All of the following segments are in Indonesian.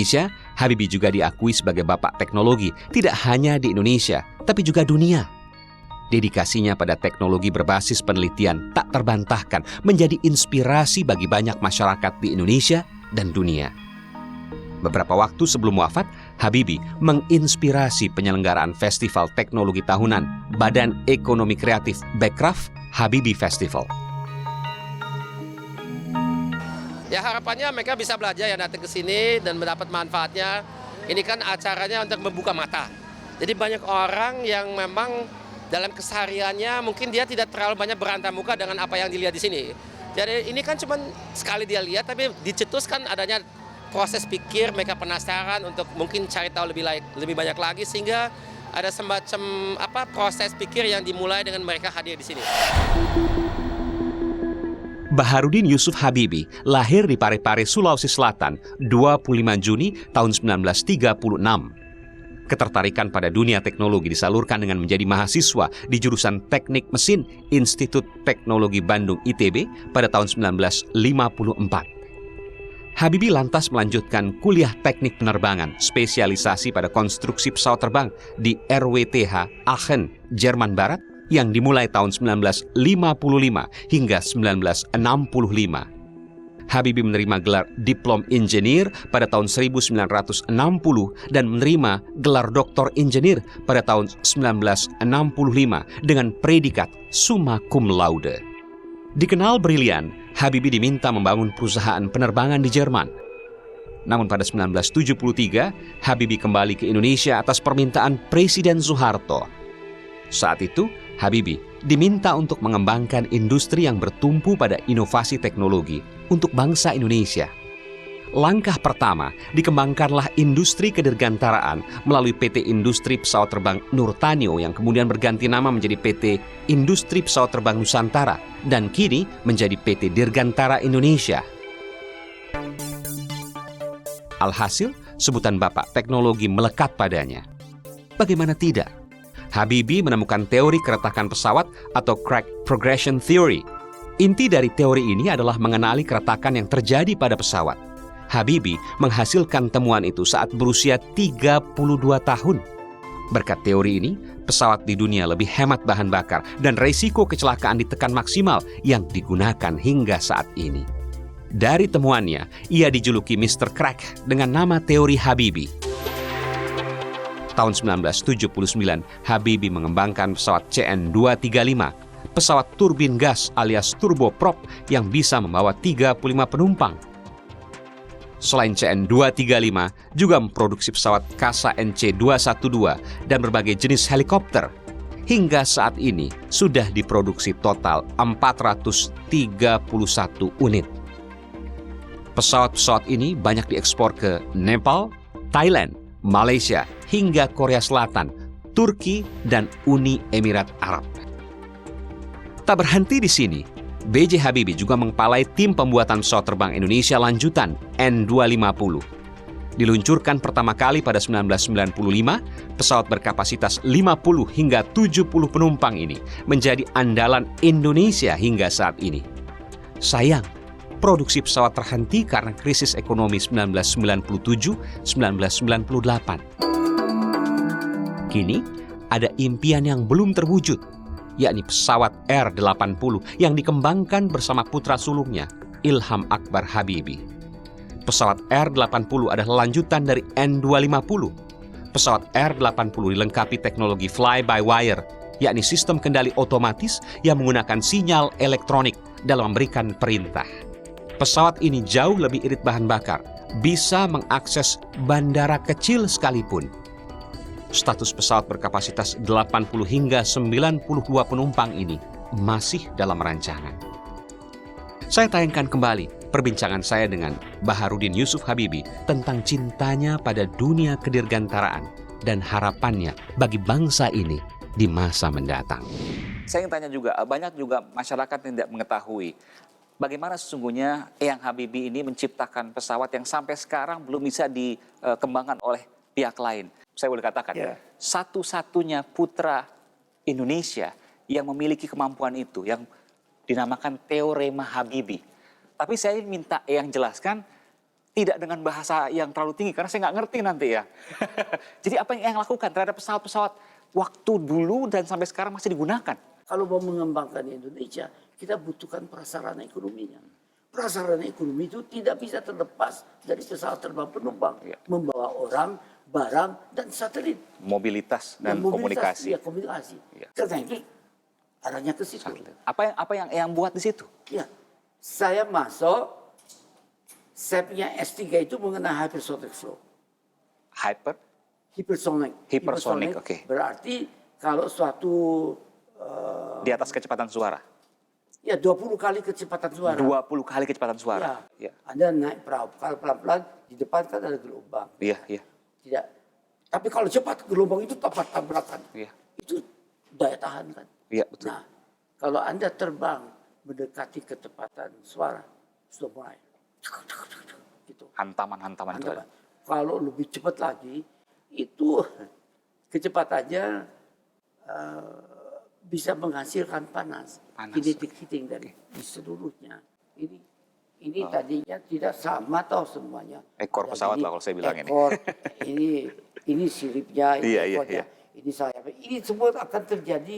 Indonesia, Habibie juga diakui sebagai bapak teknologi, tidak hanya di Indonesia, tapi juga dunia. Dedikasinya pada teknologi berbasis penelitian tak terbantahkan, menjadi inspirasi bagi banyak masyarakat di Indonesia dan dunia. Beberapa waktu sebelum wafat, Habibie menginspirasi penyelenggaraan Festival Teknologi Tahunan Badan Ekonomi Kreatif Bekraf Habibie Festival. Ya harapannya mereka bisa belajar ya datang ke sini dan mendapat manfaatnya. Ini kan acaranya untuk membuka mata. Jadi banyak orang yang memang dalam kesehariannya mungkin dia tidak terlalu banyak berantamuka dengan apa yang dilihat di sini. Jadi ini kan cuma sekali dia lihat, tapi dicetuskan adanya proses pikir, mereka penasaran untuk mungkin cari tahu lebih banyak lagi, sehingga ada semacam proses pikir yang dimulai dengan mereka hadir di sini. Baharudin Yusuf Habibie lahir di Parepare, Sulawesi Selatan, 25 Juni tahun 1936. Ketertarikan pada dunia teknologi disalurkan dengan menjadi mahasiswa di jurusan Teknik Mesin Institut Teknologi Bandung ITB pada tahun 1954. Habibie lantas melanjutkan kuliah teknik penerbangan, spesialisasi pada konstruksi pesawat terbang di RWTH Aachen, Jerman Barat, yang dimulai tahun 1955 hingga 1965. Habibie menerima gelar Diplom Engineer pada tahun 1960 dan menerima gelar Doktor Engineer pada tahun 1965 dengan predikat summa cum laude. Dikenal brilian, Habibie diminta membangun perusahaan penerbangan di Jerman. Namun pada 1973, Habibie kembali ke Indonesia atas permintaan Presiden Soeharto. Saat itu, Habibie diminta untuk mengembangkan industri yang bertumpu pada inovasi teknologi untuk bangsa Indonesia. Langkah pertama, dikembangkanlah industri kedirgantaraan melalui PT Industri Pesawat Terbang Nurtanio yang kemudian berganti nama menjadi PT Industri Pesawat Terbang Nusantara dan kini menjadi PT Dirgantara Indonesia. Alhasil, sebutan bapak teknologi melekat padanya. Bagaimana tidak? Habibie menemukan teori keretakan pesawat atau crack progression theory. Inti dari teori ini adalah mengenali keretakan yang terjadi pada pesawat. Habibie menghasilkan temuan itu saat berusia 32 tahun. Berkat teori ini, pesawat di dunia lebih hemat bahan bakar dan resiko kecelakaan ditekan maksimal yang digunakan hingga saat ini. Dari temuannya, ia dijuluki Mr. Crack dengan nama teori Habibie. Tahun 1979, Habibie mengembangkan pesawat CN-235, pesawat turbin gas alias turboprop yang bisa membawa 35 penumpang. Selain CN-235, juga memproduksi pesawat Kasa NC-212 dan berbagai jenis helikopter. Hingga saat ini sudah diproduksi total 431 unit. Pesawat-pesawat ini banyak diekspor ke Nepal, Thailand, Malaysia, hingga Korea Selatan, Turki, dan Uni Emirat Arab. Tak berhenti di sini, B.J. Habibie juga mengepalai tim pembuatan pesawat terbang Indonesia lanjutan N250. Diluncurkan pertama kali pada 1995, pesawat berkapasitas 50 hingga 70 penumpang ini menjadi andalan Indonesia hingga saat ini. Sayang, produksi pesawat terhenti karena krisis ekonomi 1997-1998. Kini, ada impian yang belum terwujud, yakni pesawat R-80 yang dikembangkan bersama putra sulungnya, Ilham Akbar Habibie. Pesawat R-80 adalah lanjutan dari N250. Pesawat R-80 dilengkapi teknologi fly-by-wire, yakni sistem kendali otomatis yang menggunakan sinyal elektronik dalam memberikan perintah. Pesawat ini jauh lebih irit bahan bakar, bisa mengakses bandara kecil sekalipun. Status pesawat berkapasitas 80 hingga 92 penumpang ini masih dalam rancangan. Saya tayangkan kembali perbincangan saya dengan Baharudin Yusuf Habibie tentang cintanya pada dunia kedirgantaraan dan harapannya bagi bangsa ini di masa mendatang. Saya ingin tanya juga, banyak juga masyarakat yang tidak mengetahui bagaimana sesungguhnya Eyang Habibie ini menciptakan pesawat yang sampai sekarang belum bisa dikembangkan oleh pihak lain. Saya boleh katakan, satu-satunya putra Indonesia yang memiliki kemampuan itu, yang dinamakan Teorema Habibie. Tapi saya minta Eyang jelaskan, tidak dengan bahasa yang terlalu tinggi karena saya nggak ngerti nanti ya. Jadi apa yang Eyang lakukan terhadap pesawat-pesawat waktu dulu dan sampai sekarang masih digunakan? Kalau mau mengembangkan Indonesia, kita butuhkan prasarana ekonominya. Prasarana ekonomi itu tidak bisa terlepas dari pesawat terbang penumpang. Ya. Membawa orang, barang, dan satelit. Mobilitas dan mobilitas, komunikasi. Ya, komunikasi. Ya. Karena itu arahnya ke situ. Apa yang Eyang buat di situ? Ya, saya masuk, saya punya S3 itu mengenai hypersonic flow. Hypersonic. Hypersonic, oke. Berarti kalau suatu Di atas kecepatan suara. ya 20 kali kecepatan suara. 20 kali kecepatan suara. Ya. Ya. Anda naik perahu pelan-pelan, di depan kan ada gelombang. Iya, iya. Tidak. Tapi kalau cepat gelombang itu tabrakan. Iya. Itu daya tahan kan. Iya, betul. Nah, kalau Anda terbang mendekati kecepatan suara, sudah mulai. Gitu. Hantaman-hantaman itu ada. Kalau lebih cepat lagi, itu kecepatannya bisa menghasilkan panas. Kinetic heating dari di seluruhnya. Ini tadinya tidak sama tahu semuanya. Ekor Ada pesawat ini lah kalau saya bilang ini. ekor, ini siripnya, ini Iya, iya, ekornya, iya. ini sayapnya. Ini semua akan terjadi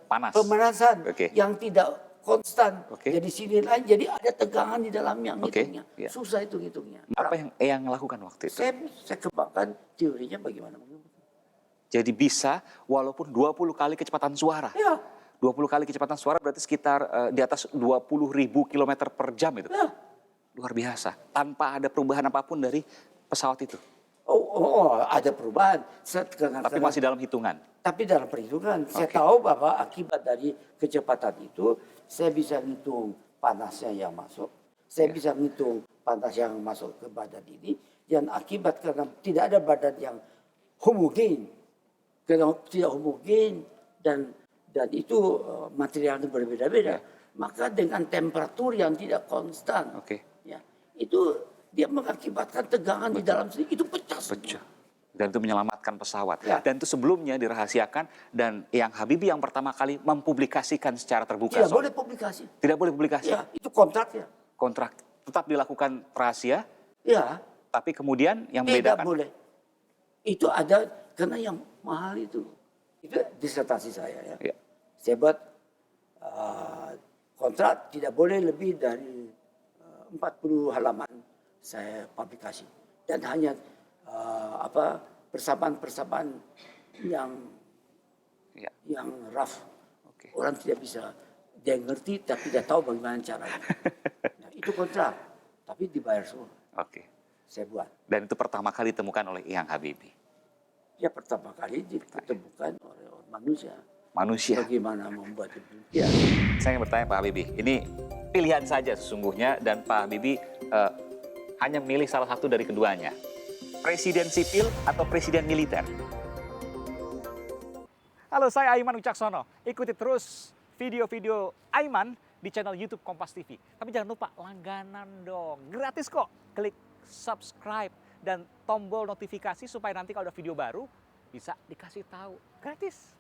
Panas. pemanasan Oke. yang tidak konstan. Oke. Jadi sini lain, jadi ada tegangan di dalamnya Oke, ngitungnya. iya. Susah itu ngitungnya. Apa yang Eyang lakukan waktu itu? Saya kembangkan teorinya bagaimana mengembangkan. Jadi bisa walaupun 20 kali kecepatan suara. Ya, 20 kali kecepatan suara berarti sekitar di atas 20.000 kilometer per jam itu. ya. Luar biasa. Tanpa ada perubahan apapun dari pesawat itu. Ada perubahan. Tapi masih dalam hitungan. Tapi dalam perhitungan, saya Oke. tahu bahwa akibat dari kecepatan itu, saya bisa ngitung panasnya yang masuk, saya bisa ngitung panas yang masuk ke badan ini, dan akibat karena tidak ada badan yang homogen, karena tidak homogen dan itu materialnya berbeda-beda, maka dengan temperatur yang tidak konstan, Oke. ya, itu dia mengakibatkan tegangan di dalam sini itu pecah. Pecah. Dan itu menyelamatkan pesawat. Ya. Dan itu sebelumnya dirahasiakan dan Eyang Habibie yang pertama kali mempublikasikan secara terbuka. Tidak soal- boleh publikasi. Tidak boleh publikasi. Ya, itu kontraknya. Kontrak tetap dilakukan rahasia, Ya, tapi kemudian yang tidak membedakan. boleh. Itu ada karena yang mahal itu. Itu disertasi saya ya. Ya. Saya buat kontrak tidak boleh lebih dari 40 halaman saya publikasi. Dan hanya persamaan-persamaan yang Ya. yang rough. Oke. Orang tidak bisa, dia ngerti tapi tidak tahu bagaimana caranya. Nah, itu kontrak, tapi dibayar semua. Oke. Saya buat. Dan itu pertama kali ditemukan oleh Eyang Habibie. Ya pertama kali ditemukan oleh manusia. Manusia. Bagaimana membuat demikian. Saya ingin bertanya Pak Habibie, ini pilihan saja sesungguhnya dan Pak Habibie hanya memilih salah satu dari keduanya. Presiden sipil atau presiden militer? Halo, saya Aiman Wicaksono. Ikuti terus video-video Aiman di channel YouTube Kompas TV. Tapi jangan lupa langganan dong, gratis kok. Klik subscribe dan tombol notifikasi supaya nanti kalau ada video baru bisa dikasih tahu. Gratis.